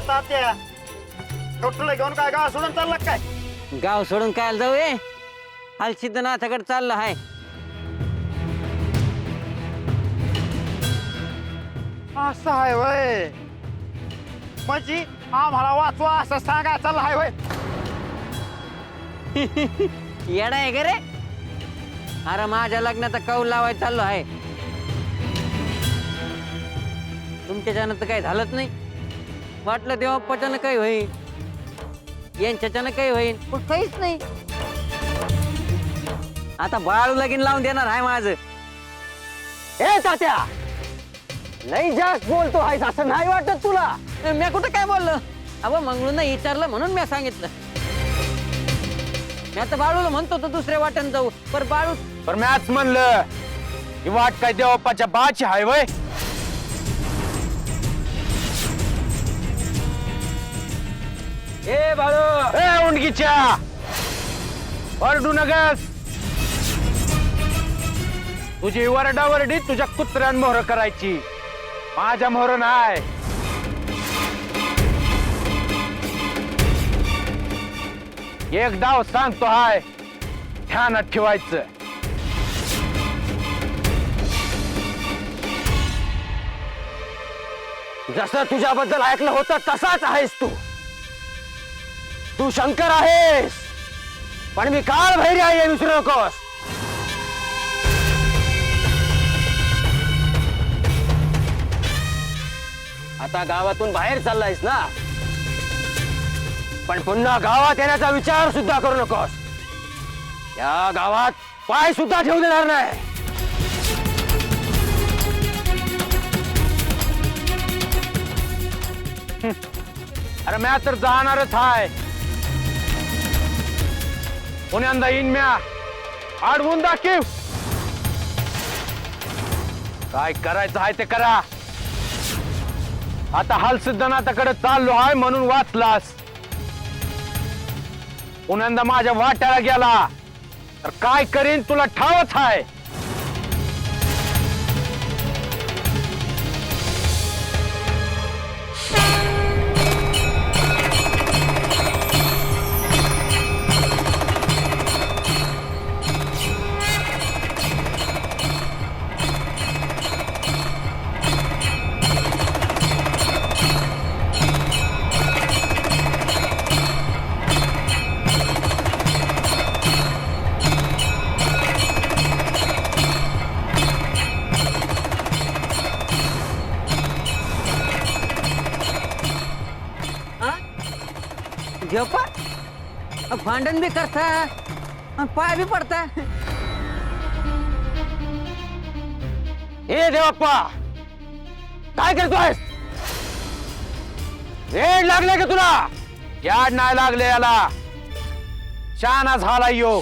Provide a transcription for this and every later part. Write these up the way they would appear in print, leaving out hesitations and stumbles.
तात्या डॉक्टरला घेऊन काय गाव सोडून चालला काय? गाव सोडून काय जाऊ ये हाल सिद्धनाथाकडे चाललं आहे. असं आहे वय म्हणजे आम्हाला वाचवा असं सांगाय चालला आहे वय. येडा आहे का रे? अरे माझ्या लग्नाचा कौल लावायला चाललो आहे. तुमच्याच्यानं तर काही झालंच नाही. वाटलं देवाप्पाच्यानं काही होईल, यांच्याच्यानं काही होईल, पण काहीच नाही. आता बाळू लगीन लावून देणार आहे माझं. ए तात्या, लई जास्त बोलतो आहेस असं नाही वाटत तुला? मी कुठं काय बोललो? अबो मंगळून विचारलं म्हणून मी सांगितलं. मी आता बाळूला म्हणतो होतो दुसऱ्या वाटेन जाऊ, पर बाळू पर मॅच म्हणलं ही वाट काय देवाप्पाच्या बाची हाय वय. ए बाळू, ए उंडकीच्या ओरडू नगस. तुझी वरडावरडी तुझ्या कुत्र्यान मोहर करायची, माझ्या मोहर नाही. एक डाव सांगतो हाय, ध्यानात ठेवायचं. जसं तुझ्याबद्दल ऐकलं होतं तसाच आहेस तू. तू शंकर आहेस, पण मी काळ भैरी आहे हे विसरू नकोस. आता गावातून बाहेर चाललायस ना, पण पुन्हा गावात येण्याचा विचार सुद्धा करू नकोस. या गावात पाय सुद्धा ठेवू देणार नाही. अरे म्या तर जाणारच हाय. पुण्यांदा येईन म्या, आडवून दाखव. काय करायचं आहे ते करा. आता हाल सिद्धनाथाकडे चाललो हाय म्हणून वाचलास. पुण्यांदा माझ्या वाट्याला गेला तर काय करीन तुला ठावच हाय. जेव्हा भांडण बी करता आणि पाय बी पडता. हे देवाप्पा, काय करतोयस? वेळ लागले का तुला? याड नाही लागले याला, शाना झाला यो.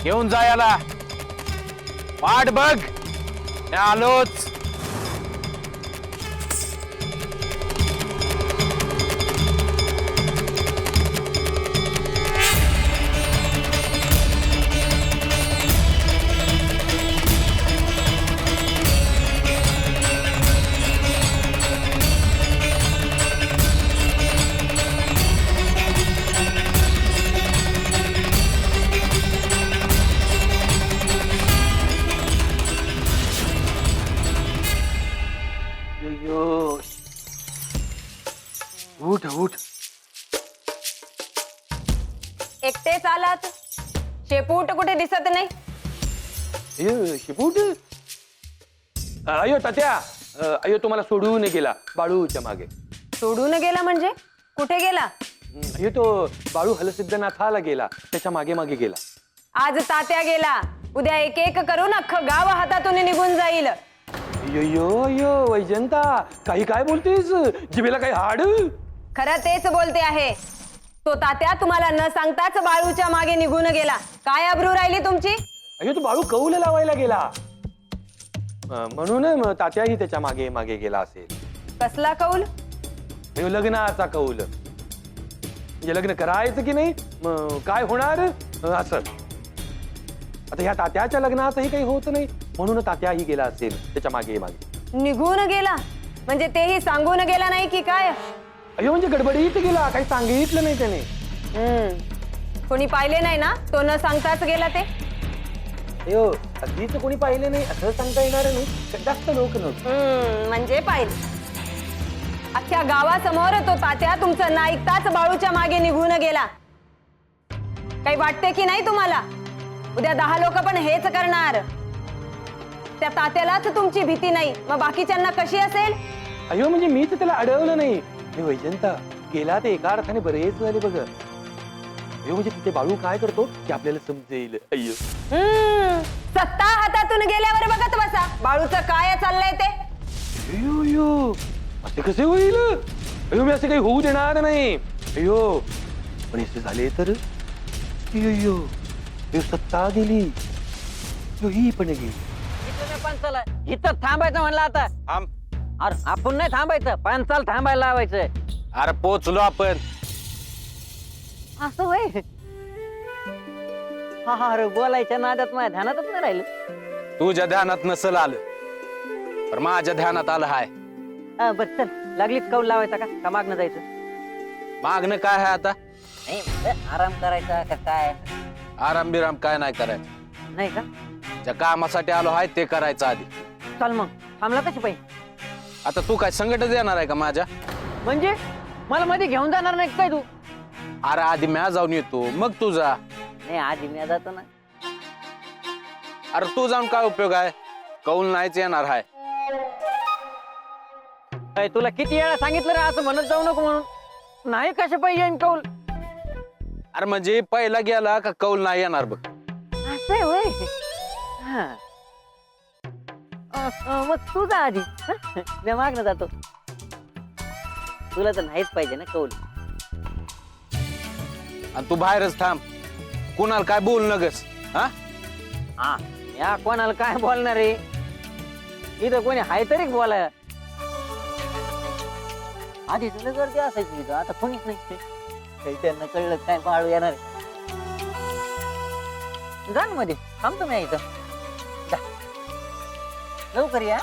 घेऊन जा याला. वाट बघ, मी आलोच. उठ उठ. एकटेच आलात? शेपूट कुठे दिसत नाही. शिपूट? अयो तात्या, अयो तुम्हाला सोडून गेला बाळूच्या मागे. सोडून गेला म्हणजे कुठे गेला? अयो तो बाळू हलसिद्धनाथाला गेला, त्याच्या मागे मागे गेला. आज तात्या गेला, उद्या एक एक करून अख्खं गाव हातातून निघून जाईल. यो यो वैजंता, काही काय बोलतेस? जिभेला काही हाड? खरं तेच बोलते आहे. तो तात्या तुम्हाला न सांगताच बाळूच्या मागे निघून गेला. काय अब्रू राहिली तुमची? अयो तो बाळू कौल लावायला गेला, म्हणून तात्याही त्याच्या मागे मागे गेला असेल. कसला कौल? अयो लग्नाचा कौल. म्हणजे लग्न करायचं की नाही, काय होणार असं. आता ह्या तात्याच्या लग्नाचंही काही होत नाही, म्हणून तात्याही गेला असेल त्याच्या मागे मागे. निघून गेला? म्हणजे तेही सांगून गेला नाही की काय? अयो म्हणजे गडबडीत गेला, काही सांगितलं नाही त्याने. कोणी पाहिले नाही ना तो न सांगताच गेला ते? अयो अगदीच कोणी पाहिले नाही असं सांगता येणार नाही, जास्त लोक नव्हते. म्हणजे पाहिले. अख्ख्या गावासमोर तो तात्या तुमचं न ऐकताच बाळूच्या मागे निघून गेला. काही वाटते की नाही तुम्हाला? उद्या 10 लोक पण हेच करणार. त्या तात्यालाच तुमची भीती नाही, मग बाकीच्यांना कशी असेल? अयो म्हणजे मीच त्याला अडवलं नाही. वैजंता गेला ते एका अर्थाने बरेच झाले बघ. अयो म्हणजे तिथे बाळू काय करतो ते आपल्याला समजेल. अय्यो सत्ता हातातून गेल्यावर बघत बसा बाळूचं काय चाललंय ते. अयो अयो असे कसे होईल? अयो मी असे काही होऊ देणार नाही. अयो पण असे झाले तर अयो अयो सत्ता गेली, अयो ही पण गेली. पंचाला इथं थांबायचं म्हणलं आता. अरे आपण नाही थांबायचं, पंचाल थांबायला लावायचंय. अरे पोचलो आपण. असं होय? हा अरे बोलायच्या नादात माझ्या ध्यानातच नाही राहिलं. तुझ्या ध्यानात नसल आलं पण माझ्या ध्यानात आलं हाय. बरं चल, लागलीच कौल लावायचा का मागणं जायचं? मागणं काय आहे आता? नाही म्हणलं आराम करायचा का काय? आराम बिराम काय नाही करायचं. नाही का? ज्या कामासाठी आलो आहे ते करायचं आधी. चल मग थांबला कशी पाहिजे? आता तू काय संकटच येणार आहे का माझ्या? म्हणजे मला मध्ये घेऊन जाणार नाही काय तू? अरे आधी म्या जाऊन येतो मग तू जा. नाही आधी मी जातो ना. अरे तू जाऊन काय उपयोग आहे? कौल नाहीच येणार आहे. तुला किती वेळा सांगितलं रे असं म्हणत जाऊ नको म्हणून. नाही कशा पाहिजे कौल? अरे म्हणजे पहिला गेला का कौल नाही येणार बघ. असं आहे होय. मग तू जा आधी, मी मागणं जातो. तुला तर नाहीच पाहिजे ना कौल. आणि तू बाहेरच थांब, कुणाला काय बोल नगस. हा या कोणाला काय बोलणार रे? इथं कोणी हाय तरी बोलाय. आधी तुला गर्दी असायची इथं, आता कोणीच नाही. काही त्यांना कळलं काय बाळू येणार आहे. जा ना मध्ये, थांबतो मी इथं. जा लवकर या.